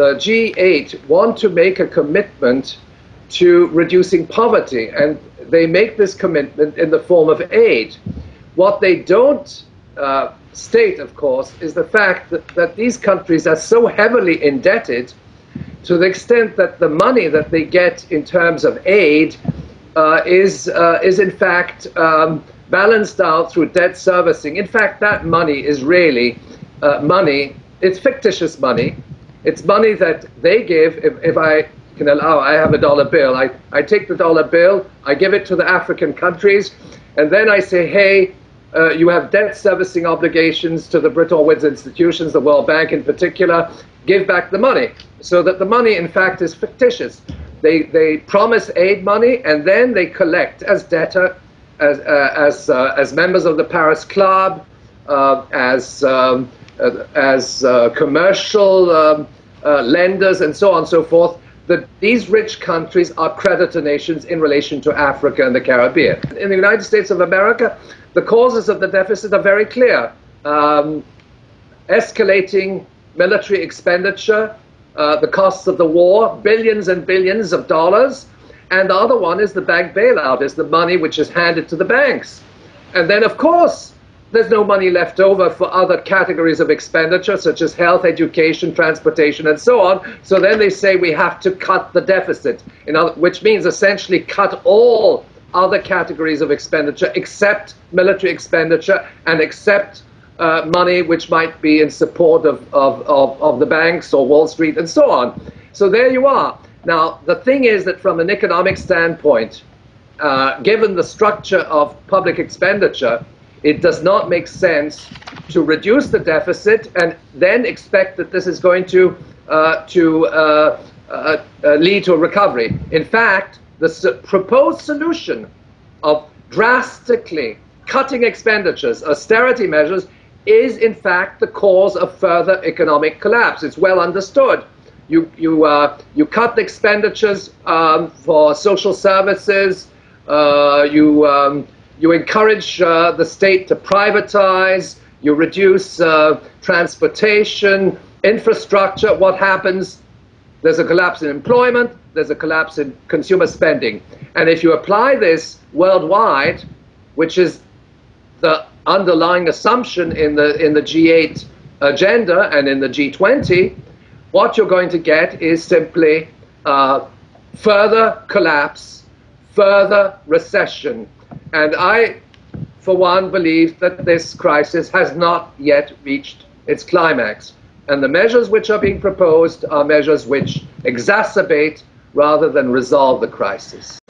the G8 want to make a commitment to reducing poverty, and they make this commitment in the form of aid. What they don't state, of course, is the fact that these countries are so heavily indebted to the extent that the money that they get in terms of aid is in fact balanced out through debt servicing. In fact, that money is really money, it's fictitious money. It's money that they give, if I can allow, I have a dollar bill. I take the dollar bill, I give it to the African countries, and then I say, hey, you have debt servicing obligations to the Bretton Woods institutions, the World Bank in particular, give back the money. So that the money, in fact, is fictitious. They promise aid money, and then they collect as debtor, as members of the Paris Club, as commercial lenders, and so on and so forth, that these rich countries are creditor nations in relation to Africa and the Caribbean. In the United States of America, the causes of the deficit are very clear. Escalating military expenditure, the costs of the war, billions and billions of dollars, and the other one is the bank bailout, is the money which is handed to the banks. And then, of course, there's no money left over for other categories of expenditure, such as health, education, transportation, and so on. So then they say we have to cut the deficit, which means essentially cut all other categories of expenditure except military expenditure and except money which might be in support of the banks or Wall Street and so on. So there you are. Now, the thing is that from an economic standpoint, given the structure of public expenditure, it does not make sense to reduce the deficit and then expect that this is going to lead to a recovery. In fact, the proposed solution of drastically cutting expenditures, austerity measures, is in fact the cause of further economic collapse. It's well understood. You cut the expenditures for social services. You encourage the state to privatize. You reduce transportation, infrastructure. What happens? There's a collapse in employment. There's a collapse in consumer spending. And if you apply this worldwide, which is the underlying assumption in the G8 agenda and in the G20, what you're going to get is simply further collapse, further recession. And I, for one, believe that this crisis has not yet reached its climax. And the measures which are being proposed are measures which exacerbate rather than resolve the crisis.